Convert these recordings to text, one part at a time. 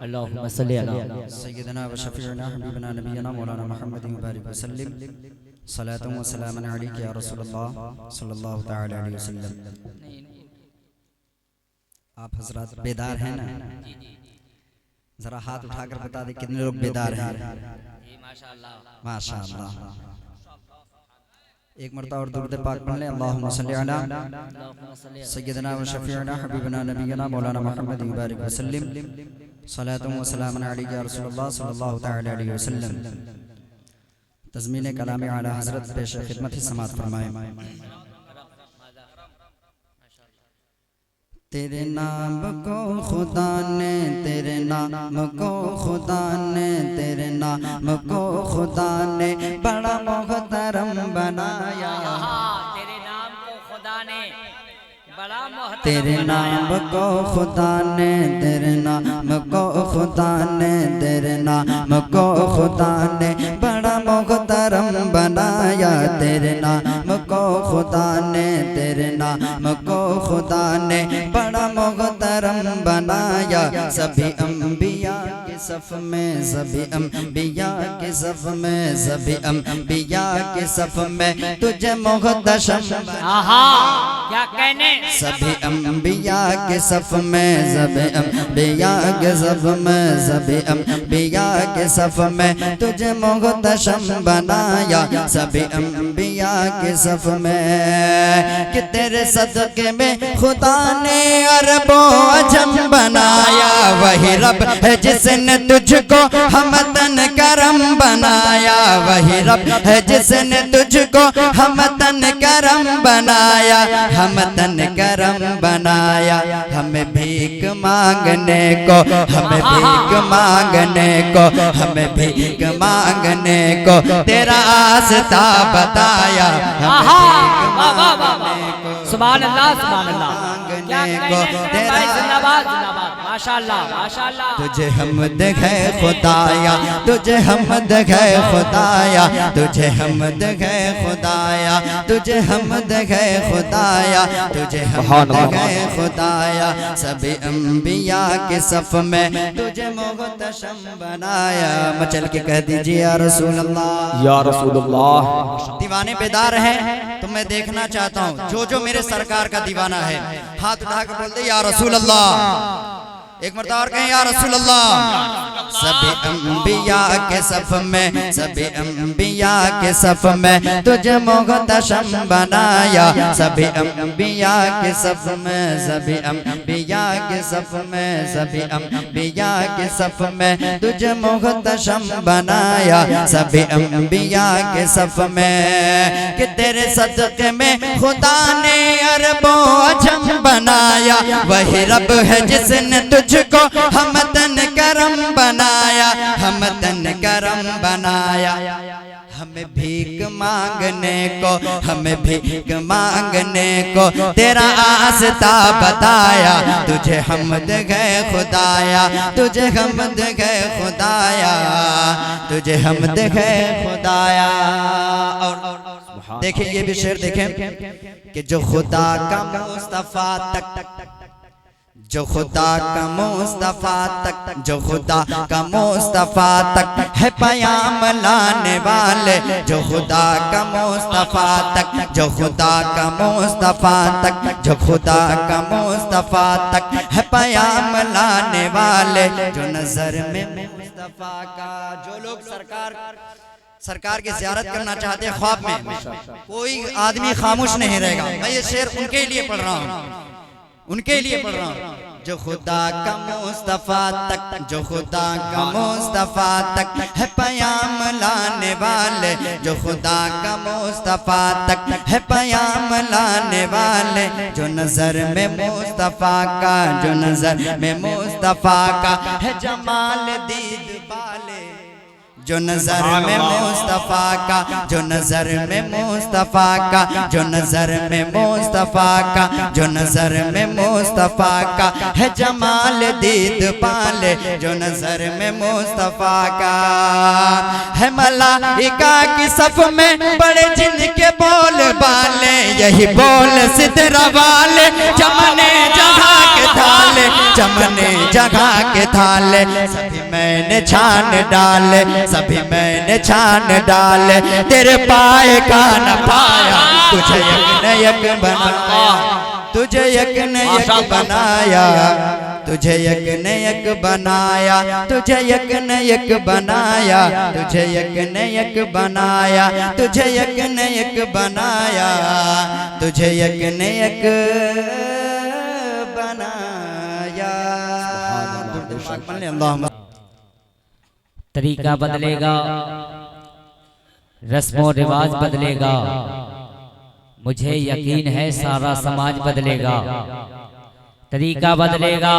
अल्लाहुम्मा सल्ली अला सय्यदना व शफीअना हबीबना नबीना मौलाना मुहम्मद मुबारक वसल्लम सलातु व सलामन अलैका या रसूलल्लाह सल्लल्लाहु तआला अलैहि वसल्लम। आप हजरत बेदार हैं ना? जरा हाथ उठाकर बता दे कितने लोग बेदार हैं। माशाअल्लाह। एक मरतबा और दुरूद पाक पढ़ लें। अल्लाहुम्मा सल्ली अला सय्यदना व शफीअना हबीबना नबीना मौलाना मुहम्मद मुबारक वसल्लम सलातु व सलामन अलैका या रसूलल्लाह सल्लल्लाहु तआला अलैहि वसल्लम। तज़मीन कलाम आला हज़रत पेश खिदमत ही समात फरमाएं। तेरे नाम को खुदा ने, तेरे नाम को खुदा ने, तेरे नाम को खुदा ने बड़ा मोहतरम बनाया। तेरे नाम को खुदा ने बड़ा मोहतरम, तेरे नाम को खुदा ने, तेरे नाम को खुदा ने, तेरे नाम को खुदा ने बड़ा मोहतरम बनाया। तेरे नाम को खुदा ने, तेरे नाम को खुदा ने बड़ा मोहतरम बनाया। सभी अंबिया के सफ में, सभी अंबिया के सफ में, सभी अंबिया के सफ में तुझे मोहतशम। क्या कहने? सभी अंबिया के सफ में, सभी अंबिया के सफ में, सभी अंबिया के सफ में तुझे मोहतशम बनाया। सभी अंबिया के सफ में कि तेरे सदके में खुदा ने अरबों अजम बनाया। वही रब है जिसने तुझको हमतन करम बनाया। वही रब है जिसने तुझको हमतन करम बनाया। हमतन करम बनाया। हमें भीख मांगने को, हमें भीख मांगने को, हमें भीख मांगने को तेरा आस्था बताया। सुभान अल्लाह, सुभान अल्लाह। क्या कहने? तेरा जिंदाबाद, जिंदाबाद। माशाअल्लाह, माशाअल्लाह। तुझे हमद है खुदाया, तुझे हमद है खुदाया, तुझे हमद है खुदाया, तुझे हमद है खुदाया, तुझे हमद है खुदाया। सभी अंबिया के सफ में तुझे मोहतशम बनाया। मचल के कह दीजिए या रसूल अल्लाह, या रसूल अल्लाह। दीवाने बेदार हैं तो मैं देखना चाहता हूँ जो जो मेरे सरकार का दीवाना है हाथ उठा कर बोल दे या रसूल अल्लाह। एक मरतबा और कहें या रसूल अल्लाह। सभी अंबिया के सफ में, सभी अंबिया के सफ में तुझे मोहतशम बनाया। सभी अंबिया के सफ में, सभी अंबिया के सफ में, सभी अंबिया के सफ में तुझे मोहतशम बनाया। सभी अंबिया के सफ में कि तेरे सदक़े में खुदा ने अरबों अजम बनाया। वही रब है जिसने तुझको हमतन करम बनाया। हमतन करम बनाया। हमें भीख मांगने को, हमें भीख मांगने को तेरा आस्था बताया। तुझे हमद है खुदाया, तुझे हमद है खुदाया, तुझे हमद है खुदाया। और देखिए ये भी शेर देखें कि जो खुदा का मुस्तफा तक, जो खुदा का मुस्तफा तक, जो खुदा का मुस्तफा तक है पयाम लाने वाले। जो खुदा का मुस्तफा तक, जो खुदा का मुस्तफा तक, जो खुदा का मुस्तफा तक है पयाम लाने वाले। जो नजर में मुस्तफा का, जो लोग सरकार की ज़ियारत करना चाहते हैं ख्वाब में, कोई आदमी खामोश नहीं रहेगा। मैं ये शेर उनके लिए पढ़ रहा हूँ, उनके लिए पढ़ रहा हूँ। जो खुदा का मुस्तफा तक, जो खुदा का मुस्तफा तक है पयाम लाने वाले। जो खुदा का मुस्तफा तक है पयाम लाने वाले। जो नजर में मुस्तफा का, जो नजर में मुस्तफा का है जमाल दीद वाले। जो नजर में मुस्तफा का, जो नजर में मुस्तफा का, जो नजर में मुस्तफा का, जो नजर में मुस्तफा का है जमाल दीद पाले, जो नजर में मुस्तफा का है मलाइका की सफ में बड़े जिनके बोल बाले, यही बोल सिदरा वाले चमने जगह के थाले, चमने जगह के थाले सभी मैंने छान डाले, सभी मैंने छान डाले, तेरे पाए का न पाया, तुझे एक न एक बनाया, तुझे एक न एक बनाया, तुझे एक न एक बनाया, तुझे एक न एक बनाया, तुझे एक न एक बनाया, तुझे एक न एक बनाया, तुझे एक न एक बनाया। तरीका बदलेगा, रस्मों रिवाज बदलेगा, मुझे यकीन है सारा समाज बदलेगा। तरीका बदलेगा,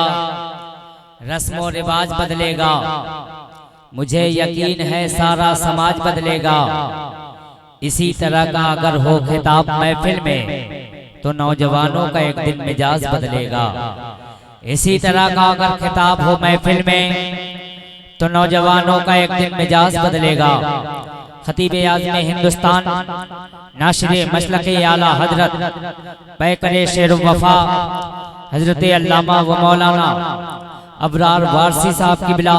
रस्मों रिवाज बदलेगा, मुझे यकीन है सारा समाज बदलेगा। इसी तरह का अगर हो खिताब महफिल में तो नौजवानों का एक दिन मिजाज बदलेगा। इसी तरह का अगर खिताब हो महफिल में तो नौजवानों का एक दिन मिजाज बदलेगा। खतीब आज़म हिंदुस्तान नाशिरे मसलके आला हजरत पैकरे शेर वफा हजरत अल्लामा व मौलाना अबरार वारसी साहब की बिला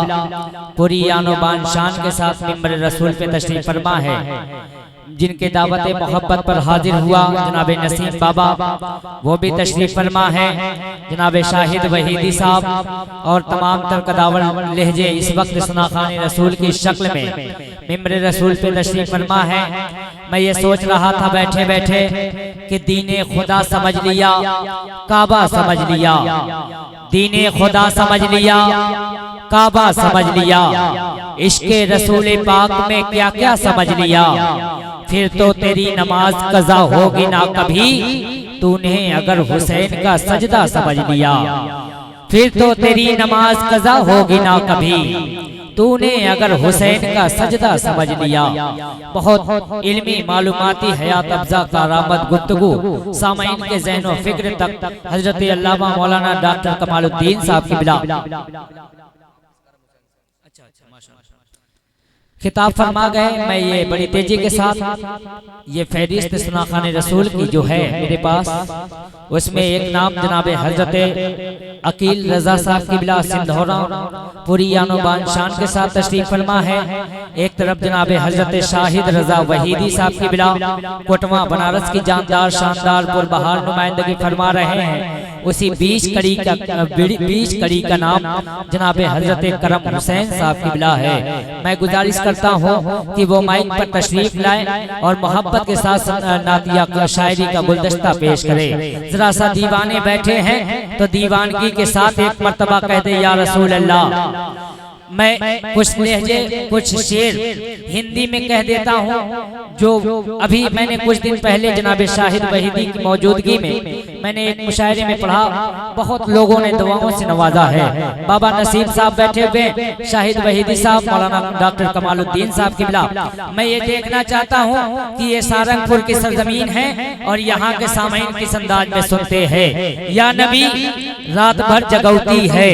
पूरी यानो बान शान के साथ मिंबर रसूल पे तशरीफ फरमा है, जिनके दावत मोहब्बत पर हाजिर हुआ जनाब नसीम बाबा, वो भी तशरीफ फरमा है। जनाब शाहिद वहीदी साहब और तमाम तर कदावर लहजे इस वक्त सुनाखान रसूल की शक्ल में मिंबर रसूल पे तशरीफ फरमा है। मैं ये सोच रहा था बैठे बैठे कि दीने खुदा समझ लिया, काबा समझ लिया, दीने खुदा समझ लिया, काबा समझ लिया, इश्के रसूल पाक में क्या क्या समझ लिया, फिर तो तेरी नमाज कज़ा होगी ना कभी, तूने अगर हुसैन का सजदा समझ लिया। फिर तो तेरी नमाज कज़ा होगी ना कभी, तूने अगर हुसैन का सजदा समझ लिया। बहुत इल्मी मालूमाती हयात अफ़ज़ा कारामद गुफ्तगू सामाईन के ज़हन व फिक्र तक हजरत अल्लामा मौलाना डॉक्टर कमालुद्दीन साहब की बिला खिताब फरमा गए। मैं ये बड़ी तेजी के साथ ये फहरिस्त सुनाखान रसूल की जो है मेरे पास, उसमें एक नाम जनाब हजरत अकील रजा साहब की बिला सिंधौरा पूरी यानो बान शान के साथ तशरीफ फरमा है। एक तरफ जनाब हजरत शाहिद रजा वहीदी साहब की बिला कोटवा बनारस की जानदार शानदार पुरबहार नुमाइंदगी फरमा रहे हैं। उसी 20 कड़ी का नाम जनाब हजरत करम हुसैन साहब की बिला है। मैं गुजारिश करता हूँ कि वो माइक पर तशरीफ लाए और मोहब्बत के साथ नातिया का शायरी का गुलदस्ता पेश करे। जरा सा दीवाने बैठे हैं तो दीवानगी के साथ एक मर्तबा कह दे या रसूल अल्लाह। मैं कुछ लहजे कुछ शेर हिंदी में कह देता हूँ जो अभी मैंने कुछ दिन पहले जनाब शाहिद वहीदी की मौजूदगी में मैंने एक मुशायरे में पढ़ा। बहुत लोगों ने दुआओं से नवाजा है। बाबा नसीम साहब बैठे हुए, शाहिद वहीदी साहब, मौलाना डॉक्टर कमालुद्दीन साहब की बिला। मैं ये देखना चाहता हूँ कि ये सारंगपुर की सरजमीन है और यहाँ के सामईन किस अंदाज में सुनते हैं। या नबी रात भर जगौती है,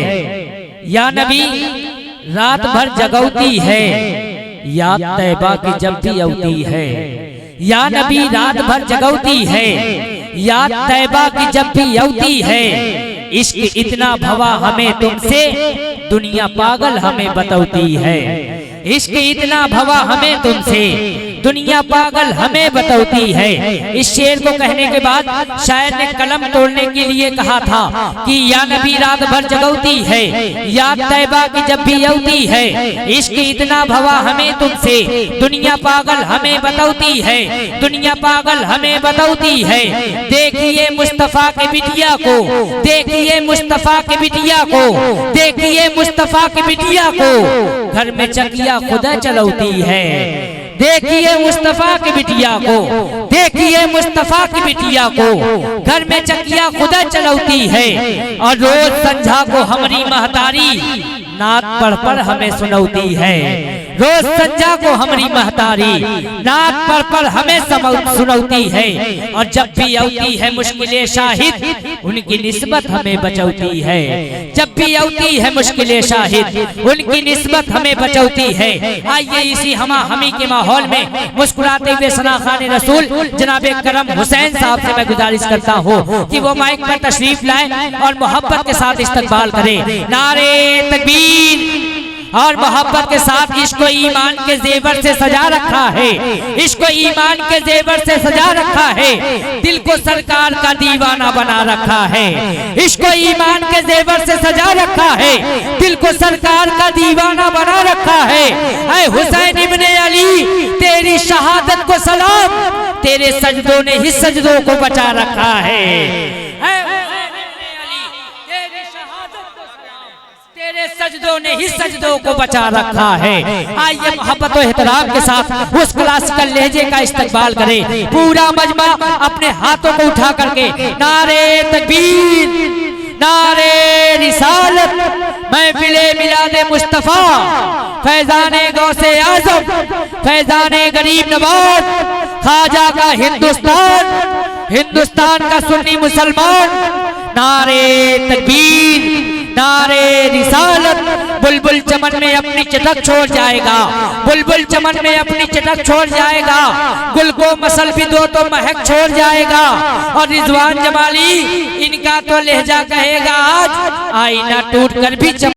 या नबी रात भर जगौती है, याद तैबा की जब भी औती है। या नबी रात भर जगौती है, याद तैबा की जब भी औती है। इश्क इतना भवा हमें तुमसे, दुनिया पागल हमें बतौती है। इश्क इतना भवा हमें तुमसे, दुनिया पागल हमें बतौती है। इस शेर को कहने के बाद शायर ने कलम तोड़ने के लिए कहा था कि या नबी रात भर जगौती है, याद तैबा की जब भी औती है। इश्क इतना भवा हमें तुमसे, दुनिया पागल हमें बतौती है, दुनिया पागल हमें बतौती है। देखिए मुस्तफा के बिटिया को, देखिए मुस्तफा के बिटिया को, देखिए मुस्तफा के बिटिया को, घर में चकिया खुदा चलौती है। देखिए मुस्तफा की बिटिया को, देखिए मुस्तफा की बिटिया को, घर में चकिया खुदा चलौती है। और रोज संझा को हमारी महतारी नात पढ़ पढ़ हमें सुनौती है। रोज संजा को हमारी महतारी नात पढ़ पढ़ हमें सुनौती है। और जब भी आती है मुश्किलें शाहिद उनकी निस्बत हमें बचौती है। जब भी आती है मुश्किलें शाहिद उनकी निस्बत हमें बचौती है। आइए इसी हमी के माहौल में मुस्कुराते हुए सनाखाने रसूल जनाबे करम हुसैन साहब से मैं गुजारिश करता हूँ कि वो माइक पर तशरीफ लाए और मोहब्बत के साथ इस्तकबाल करें। नारे तकबीर और मोहब्बत के साथ इसको ईमान के जेवर से सजा रखा है। इसको ईमान के जेवर से सजा रखा है। दिल को सरकार का दीवाना बना रखा है। इसको ईमान के जेवर से सजा रखा है। दिल को सरकार का दीवाना बना रखा है। ऐ हुसैन इब्ने अली तेरी शहादत को सलाम, तेरे सजदों ने ही सजदों को बचा रखा है। तेरे सजदों ने ही सजदों को बचा रखा है। आइए मोहब्बत और एहतराम के साथ उस क्लासिकल लहजे का इस्तकबाल करें। पूरा मजमा अपने हाथों को उठा करके नारे तकबीर, नारे रिसालत, महफिले मिलादे मुस्तफा, फैजाने गौसे आजम, फैजाने गरीब नवाज, ख्वाजा का हिंदुस्तान, हिंदुस्तान का सुन्नी मुसलमान। नारे तकबीर, नारे रिसालत। बुलबुल चमन में अपनी चटक छोड़ जाएगा, बुलबुल चमन में अपनी चटक छोड़ जाएगा। गुल को मसल भी दो तो महक छोड़ जाएगा। और रिजवान जमाली इनका तो लहजा कहेगा आज आईना टूट कर भी